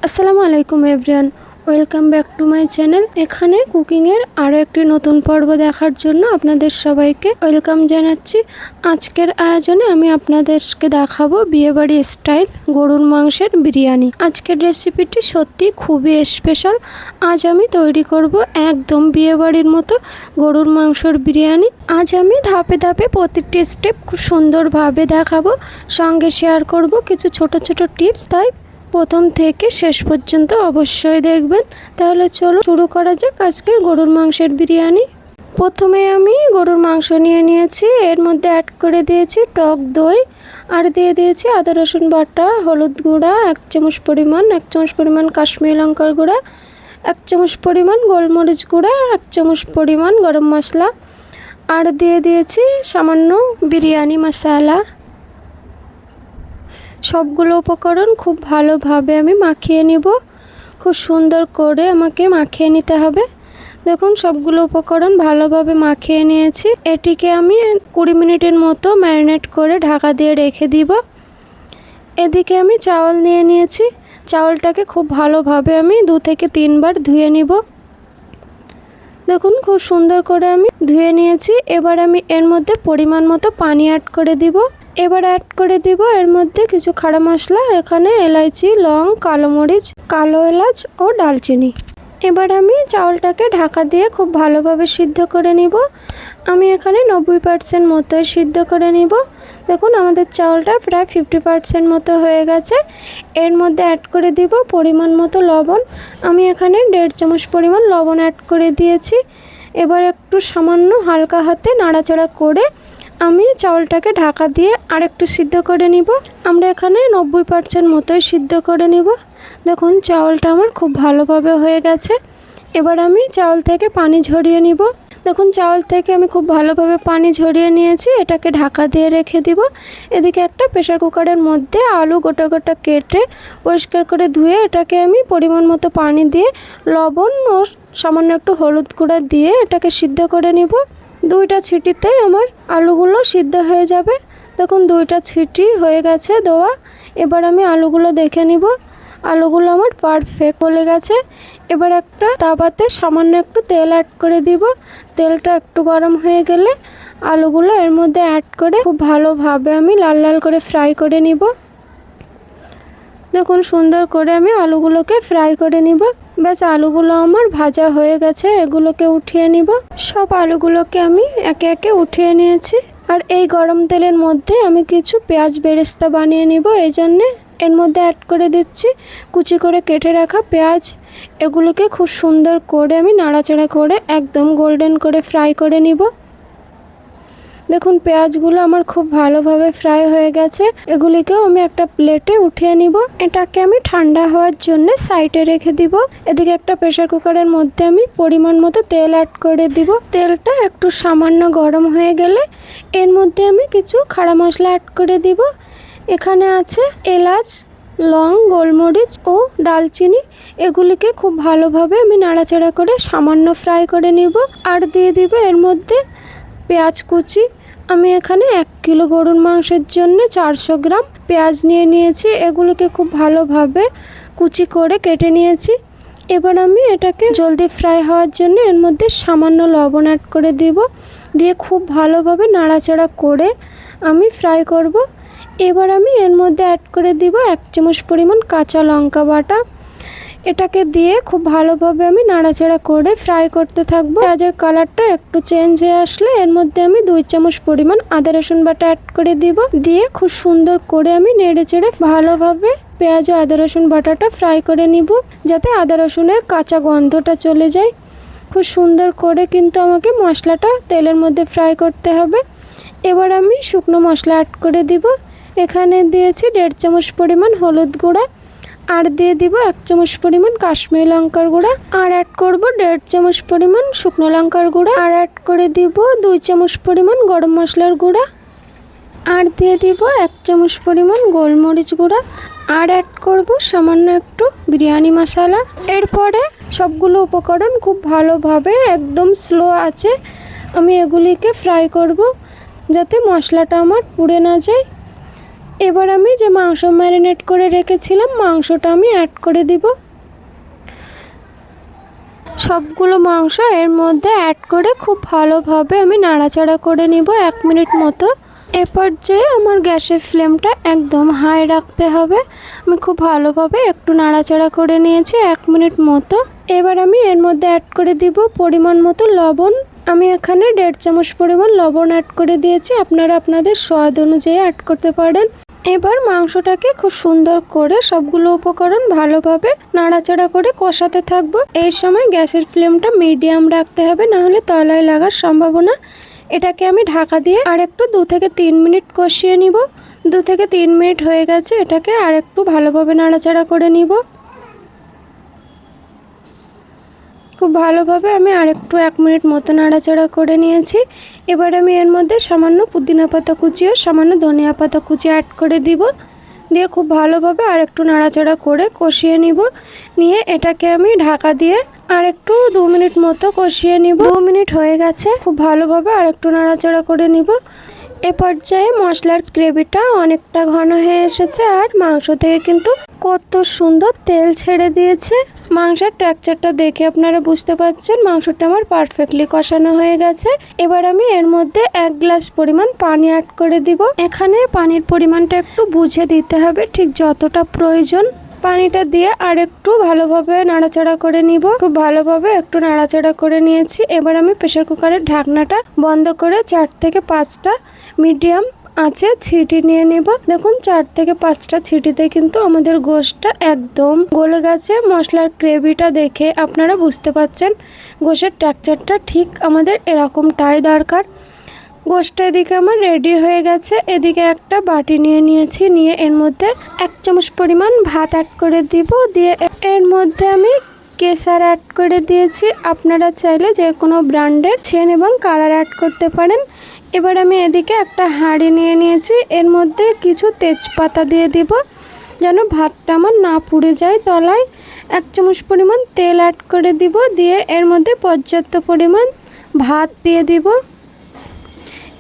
আসসালামু আলাইকুম everyone, welcome back to my channel. এখানে কুকিংয়ের আরও একটি নতুন পর্ব দেখার জন্য আপনাদের সবাইকে ওয়েলকাম জানাচ্ছি। আজকের আয়োজনে আমি আপনাদেরকে দেখাবো বিয়েবাড়ি স্টাইল গরুর মাংসের বিরিয়ানি। আজকের রেসিপিটি সত্যি খুবই স্পেশাল। আজ আমি তৈরি করব একদম বিয়েবাড়ির মতো গরুর মাংসের বিরিয়ানি। আজ আমি ধাপে ধাপে প্রতিটি স্টেপ খুব সুন্দরভাবে দেখাবো, সঙ্গে শেয়ার করব কিছু ছোট ছোট টিপস। তাই প্রথম থেকে শেষ পর্যন্ত অবশ্যই দেখবেন। তাহলে চলো শুরু করা যাক আজকের গরুর মাংসের বিরিয়ানি। প্রথমে আমি গরুর মাংস নিয়ে নিয়েছি, এর মধ্যে অ্যাড করে দিয়েছি টক দই, আর দিয়ে দিয়েছি আদা রসুন বাটা, হলুদ গুঁড়া 1 চামচ পরিমাণ, 1 চামচ পরিমাণ কাশ্মীরি লঙ্কার গুঁড়া, 1 চামচ পরিমাণ গোলমরিচ গুঁড়া, 1 চামচ পরিমাণ গরম মশলা, আর দিয়ে দিয়েছি সামান্য বিরিয়ানি মশলা। সবগুলো উপকরণ খুব ভালোভাবে আমি মাখিয়ে নিব। খুব সুন্দর করে আমাকে মাখিয়ে নিতে হবে। দেখুন সবগুলো উপকরণ ভালোভাবে মাখিয়ে নিয়েছি। এটিকে আমি 20 মিনিটের মতো ম্যারিনেট করে ঢাকা দিয়ে রেখে দিব। এদিকে আমি চাউল নিয়ে নিয়েছি, চাউলটাকে খুব ভালোভাবে আমি 2 থেকে 3 বার ধুয়ে নিব। দেখুন খুব সুন্দর করে আমি ধুয়ে নিয়েছি। এবার আমি এর মধ্যে পরিমাণ মতো পানি অ্যাড করে দিব। এবার অ্যাড করে দিব এর মধ্যে কিছু খাড়া মশলা, এখানে এলাইচি, লং, কালো মরিচ, কালো এলাচ ও ডালচিনি। এবার আমি চাউলটাকে ঢাকা দিয়ে খুব ভালোভাবে সিদ্ধ করে নিব। আমি এখানে 90% মতোই সিদ্ধ করে নিব। দেখুন আমাদের চাউলটা প্রায় 50% মতো হয়ে গেছে। এর মধ্যে অ্যাড করে দিব পরিমাণ মতো লবণ। আমি এখানে 1.5 চামচ পরিমাণ লবণ অ্যাড করে দিয়েছি। এবার একটু সামান্য হালকা হাতে নাড়াচাড়া করে আমি চাউলটাকে ঢাকা দিয়ে আরেকটু সিদ্ধ করে নিব। আমরা এখানে 90% মতোই সিদ্ধ করে নিব। দেখুন চাউলটা আমার খুব ভালোভাবে হয়ে গেছে। এবার আমি চাউল থেকে পানি ঝরিয়ে নিব। দেখুন চাউল থেকে আমি খুব ভালোভাবে পানি ঝরিয়ে নিয়েছি। এটাকে ঢাকা দিয়ে রেখে দিব। এদিকে একটা প্রেসার কুকারের মধ্যে আলু গোটা গোটা কেটে পরিষ্কার করে ধুয়ে এটাকে আমি পরিমাণ মতো পানি দিয়ে লবণ ও সামান্য একটু হলুদ গুঁড়া দিয়ে এটাকে সিদ্ধ করে নিব। 2টা ছিটিতেই আমার আলুগুলো সিদ্ধ হয়ে যাবে। দেখুন 2টা ছিটি হয়ে গেছে দেওয়া। এবার আমি আলুগুলো দেখে নিব। আলুগুলো আমার পারফেক্ট গলে গেছে। এবার একটা তাওয়াতে সামান্য একটু তেল অ্যাড করে দিব। তেলটা একটু গরম হয়ে গেলে আলুগুলো এর মধ্যে অ্যাড করে খুব ভালোভাবে আমি লাল লাল করে ফ্রাই করে নিব। দেখুন সুন্দর করে আমি আলুগুলোকে ফ্রাই করে নিব। ব্যাস আলুগুলো আমার ভাজা হয়ে গেছে, এগুলোকে উঠিয়ে নিব। সব আলুগুলোকে আমি একে একে উঠিয়ে নিয়েছি। আর এই গরম তেলের মধ্যে আমি কিছু পেঁয়াজ বেরেস্তা বানিয়ে নিব। এই জন্যে এর মধ্যে অ্যাড করে দিচ্ছি কুচি করে কেটে রাখা পেঁয়াজ। এগুলোকে খুব সুন্দর করে আমি নাড়াচাড়া করে একদম গোল্ডেন করে ফ্রাই করে নিব। দেখুন পেঁয়াজগুলো আমার খুব ভালোভাবে ফ্রাই হয়ে গেছে। এগুলিকেও আমি একটা প্লেটে উঠিয়ে নিব। এটাকে আমি ঠান্ডা হওয়ার জন্য সাইডে রেখে দিব। এদিকে একটা প্রেসার কুকারের মধ্যে আমি পরিমাণ মতো তেল অ্যাড করে দিব। তেলটা একটু সামান্য গরম হয়ে গেলে এর মধ্যে আমি কিছু খাড়া মশলা অ্যাড করে দিব। এখানে আছে এলাচ, লং, গোলমরিচ ও ডালচিনি। এগুলিকে খুব ভালোভাবে আমি নাড়াচাড়া করে সামান্য ফ্রাই করে নিব। আর দিয়ে দিব এর মধ্যে পেঁয়াজ কুচি। আমি এখানে 1 কিলো গরুর মাংসের জন্য 400 গ্রাম পেঁয়াজ নিয়ে নিয়েছি। এগুলোকে খুব ভালোভাবে কুচি করে কেটে নিয়েছি। এবার আমি এটাকে জলদি ফ্রাই হওয়ার জন্য এর মধ্যে সামান্য লবণ অ্যাড করে দিব। দিয়ে খুব ভালোভাবে নাড়াচাড়া করে আমি ফ্রাই করব। এবার আমি এর মধ্যে অ্যাড করে দিব 1 চামচ পরিমাণ কাঁচা লঙ্কা বাটা। এটাকে দিয়ে খুব ভালোভাবে আমি নাড়াচাড়া করে ফ্রাই করতে থাকবো। পেঁয়াজের কালারটা একটু চেঞ্জ হয়ে আসলে এর মধ্যে আমি 2 চামচ পরিমাণ আদা রসুন বাটা অ্যাড করে দিব। দিয়ে খুব সুন্দর করে আমি নেড়ে চেড়ে ভালোভাবে পেঁয়াজ ও আদা রসুন বাটাটা ফ্রাই করে নিব, যাতে আদা রসুনের কাঁচা গন্ধটা চলে যায়। খুব সুন্দর করে কিন্তু আমাকে মশলাটা তেলের মধ্যে ফ্রাই করতে হবে। এবার আমি শুকনো মশলা অ্যাড করে দিব। এখানে দিয়েছি 1.5 চামচ পরিমাণ হলুদ গুঁড়া, আর দিয়ে দিব 1 চামচ পরিমাণ কাশ্মীরি লঙ্কার গুঁড়া, আর অ্যাড করব 1.5 চামচ পরিমাণ শুকনো লঙ্কার গুঁড়া, আর অ্যাড করে দিব 2 চামচ পরিমাণ গরম মশলার গুঁড়া, আর দিয়ে দিব 1 চামচ পরিমাণ গোলমরিচ গুঁড়া, আর অ্যাড করব সামান্য একটু বিরিয়ানি মশলা। এরপরে সবগুলো উপকরণ খুব ভালোভাবে একদম স্লো আছে আমি এগুলিকে ফ্রাই করব, যাতে মশলাটা আমার পুড়ে না যায়। এবার আমি যে মাংস ম্যারিনেট করে রেখেছিলাম মাংসটা আমি অ্যাড করে দিব। সবগুলো মাংস এর মধ্যে অ্যাড করে খুব ভালোভাবে আমি নাড়াচাড়া করে নিব 1 মিনিট মতো। এ পর্যায়ে আমার গ্যাসের ফ্লেমটা একদম হাই রাখতে হবে। আমি খুব ভালোভাবে একটু নাড়াচাড়া করে নিয়েছি 1 মিনিট মতো। এবার আমি এর মধ্যে অ্যাড করে দিব পরিমাণ মতো লবণ। আমি এখানে 1.5 চামচ পরিমাণ লবণ অ্যাড করে দিয়েছি, আপনারা আপনাদের স্বাদ অনুযায়ী অ্যাড করতে পারেন। এবার মাংসটাকে খুব সুন্দর করে সবগুলো উপকরণ ভালোভাবে নাড়াচাড়া করে কষাতে থাকবো। এই সময় গ্যাসের ফ্লেমটা মিডিয়াম রাখতে হবে, নাহলে তলায় লাগার সম্ভাবনা। এটাকে আমি ঢাকা দিয়ে আর একটু 2 থেকে 3 মিনিট কষিয়ে নিব। 2 থেকে 3 মিনিট হয়ে গেছে, এটাকে আর একটু ভালোভাবে নাড়াচাড়া করে নিব। খুব ভালোভাবে আমি আরেকটু 1 মিনিট মতো নাড়াচাড়া করে নিয়েছি। এবার আমি এর মধ্যে সামান্য পুদিনা পাতা কুচি ও সামান্য ধনিয়া পাতা কুচি অ্যাড করে দিব। দিয়ে খুব ভালোভাবে আরেকটু নাড়াচাড়া করে কষিয়ে নিব। নিয়ে এটাকে আমি ঢাকা দিয়ে আরেকটু 2 মিনিট মতো কষিয়ে নিব। 2 মিনিট হয়ে গেছে, খুব ভালোভাবে আরেকটু নাড়াচাড়া করে নিব। এ পর্যায়ে মশলার গ্রেভিটা অনেকটা ঘন হয়ে এসেছে, আর মাংস থেকে কিন্তু কত সুন্দর তেল ছেড়ে দিয়েছে। মাংসের টেক্সচারটা দেখে আপনারা বুঝতে পারছেন মাংসটা আমার পারফেক্টলি কষানো হয়ে গেছে। এবার আমি এর মধ্যে 1 গ্লাস পরিমাণ পানি অ্যাড করে দিব। এখানে পানির পরিমাণটা একটু বুঝে দিতে হবে, ঠিক যতটা প্রয়োজন। পানিটা দিয়ে আর একটু ভালোভাবে নাড়াচাড়া করে নিব। খুব ভালোভাবে একটু নাড়াচাড়া করে নিয়েছি। এবার আমি প্রেসার কুকারের ঢাকনাটা বন্ধ করে 4 থেকে 5টা মিডিয়াম আঁচে ছিটি নিয়ে নেব। দেখুন 4 থেকে 5টা ছিটিতে কিন্তু আমাদের গোশটা একদম গলে গেছে। মশলার গ্রেভিটা দেখে আপনারা বুঝতে পাচ্ছেন গোশের টেক্সচারটা ঠিক আমাদের এরকমটাই দরকার। গোশটা এদিকে আমার রেডি হয়ে গেছে। এদিকে একটা বাটি নিয়ে নিয়েছি, নিয়ে এর মধ্যে 1 চামচ পরিমাণ ভাত অ্যাড করে দিব। দিয়ে এর মধ্যে আমি কেসার অ্যাড করে দিয়েছি। আপনারা চাইলে যে কোনো ব্র্যান্ডের চেন এবং কালার অ্যাড করতে পারেন। এবার আমি এদিকে একটা হাঁড়ি নিয়ে নিয়েছি, এর মধ্যে কিছু তেজপাতা দিয়ে দিব যেন ভাতটা আমার না পুড়ে যায় তলায়। 1 চামচ পরিমাণ তেল অ্যাড করে দিব। দিয়ে এর মধ্যে পর্যাপ্ত পরিমাণ ভাত দিয়ে দিব।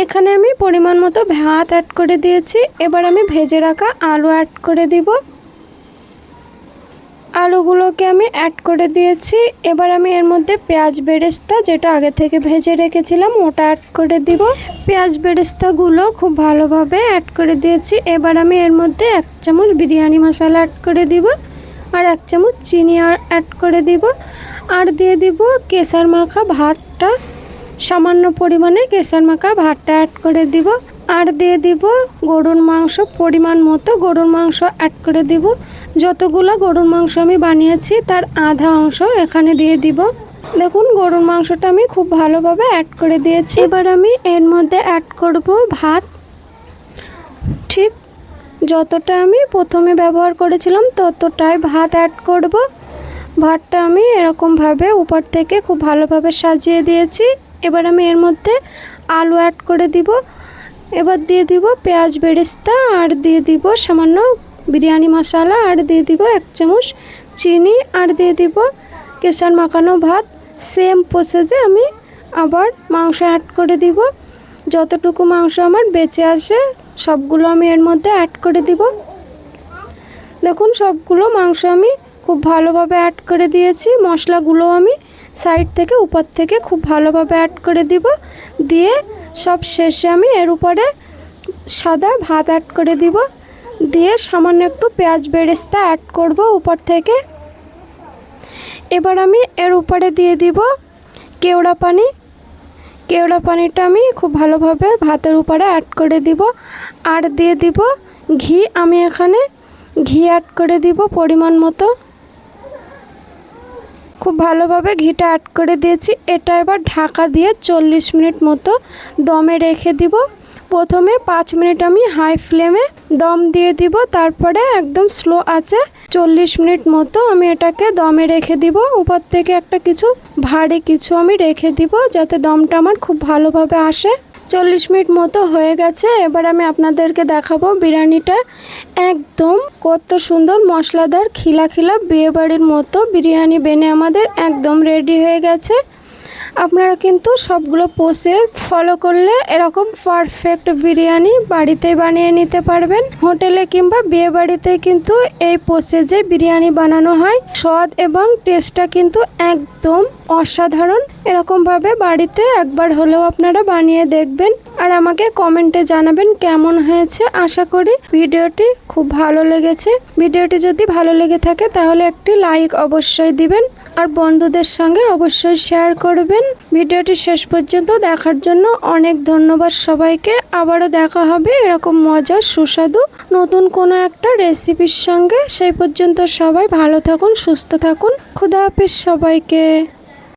এখানে আমি পরিমাণ মতো ভাত অ্যাড করে দিয়েছি। এবার আমি ভেজে রাখা আলু অ্যাড করে দিব। আলুগুলোকে আমি অ্যাড করে দিয়েছি। এবার আমি এর মধ্যে পেঁয়াজ বেরেস্তা, যেটা আগে থেকে ভেজে রেখেছিলাম, ওটা অ্যাড করে দিব। পেঁয়াজ বেরেস্তাগুলো খুব ভালোভাবে অ্যাড করে দিয়েছি। এবার আমি এর মধ্যে 1 চামচ বিরিয়ানি মশলা অ্যাড করে দিব, আর 1 চামচ চিনি অ্যাড করে দিব, আর দিয়ে দিব কেসার মাখা ভাতটা। সামান্য পরিমাণে কেসার মাখা ভাতটা অ্যাড করে দিব, আর দিয়ে দিব গরুর মাংস। পরিমাণ মতো গরুর মাংস অ্যাড করে দিব। যতগুলো গরুর মাংস আমি বানিয়েছি তার আধা অংশ এখানে দিয়ে দিব। দেখুন গরুর মাংসটা আমি খুব ভালোভাবে অ্যাড করে দিয়েছি। এবার আমি এর মধ্যে অ্যাড করব ভাত। ঠিক যতটা আমি প্রথমে ব্যবহার করেছিলাম ততটাই ভাত অ্যাড করব। ভাতটা আমি এরকমভাবে উপর থেকে খুব ভালোভাবে সাজিয়ে দিয়েছি। এবার আমি এর মধ্যে আলু অ্যাড করে দিব। এবার দিয়ে দিব পেঁয়াজ বেরেস্তা, আর দিয়ে দিব সামান্য বিরিয়ানি মশলা, আর দিয়ে দিব 1 চামচ চিনি, আর দিয়ে দিব কেসার মাখানো ভাত। সেম প্রসেসে আমি আবার মাংস অ্যাড করে দিব। যতটুকু মাংস আমার বেঁচে আসে সবগুলো আমি এর মধ্যে অ্যাড করে দিব। দেখুন সবগুলো মাংস আমি খুব ভালোভাবে অ্যাড করে দিয়েছি। মশলাগুলো আমি সাইড থেকে উপর থেকে খুব ভালোভাবে অ্যাড করে দিব। দিয়ে সব শেষে আমি এর উপরে সাদা ভাত অ্যাড করে দিব। দিয়ে সামান্য একটু পেঁয়াজ বেরেস্তা অ্যাড করব উপর থেকে। এবার আমি এর উপরে দিয়ে দিব কেওড়া পানি। কেওড়া পানিটা আমি খুব ভালোভাবে ভাতের উপরে অ্যাড করে দিব। আর দিয়ে দিব ঘি। আমি এখানে ঘি অ্যাড করে দিব পরিমাণ মতো। খুব ভালোভাবে ঘিটা অ্যাড করে দিয়েছি। এটা এবার ঢাকা দিয়ে 40 মিনিট মতো দমে রেখে দিব। প্রথমে 5 মিনিট আমি হাই ফ্লেমে দম দিয়ে দিব, তারপরে একদম স্লো আঁচে 40 মিনিট মতো আমি এটাকে দমে রেখে দিব। উপর থেকে একটা কিছু ভারী কিছু আমি রেখে দিব যাতে দমটা আমার খুব ভালোভাবে আসে। 40 মিনিট মতো হয়ে গেছে। এবার আমি আপনাদেরকে দেখাবো বিরিয়ানিটা একদম কত সুন্দর মশলাদার খিলা খিলা বিয়েবাড়ির মতো বিরিয়ানি বেনে আমাদের একদম রেডি হয়ে গেছে। আপনারা কিন্তু সবগুলো প্রসেস ফলো করলে এরকম পারফেক্ট বিরিয়ানি বাড়িতেই বানিয়ে নিতে পারবেন। হোটেলে কিংবা বিয়ে বাড়িতে কিন্তু এই প্রসেসে বিরিয়ানি বানানো হয়। স্বাদ এবং টেস্টটা কিন্তু একদম অসাধারণ। এরকমভাবে বাড়িতে একবার হলেও আপনারা বানিয়ে দেখবেন আর আমাকে কমেন্টে জানাবেন কেমন হয়েছে। আশা করি ভিডিওটি খুব ভালো লেগেছে। ভিডিওটি যদি ভালো লেগে থাকে তাহলে একটি লাইক অবশ্যই দিবেন আর বন্ধুদের সঙ্গে অবশ্যই শেয়ার করবেন। ভিডিওটি শেষ পর্যন্ত দেখার জন্য অনেক ধন্যবাদ সবাইকে। আবারও দেখা হবে এরকম মজার সুস্বাদু নতুন কোনো একটা রেসিপির সঙ্গে। সেই পর্যন্ত সবাই ভালো থাকুন, সুস্থ থাকুন। খোদা হাফেজ সবাইকে।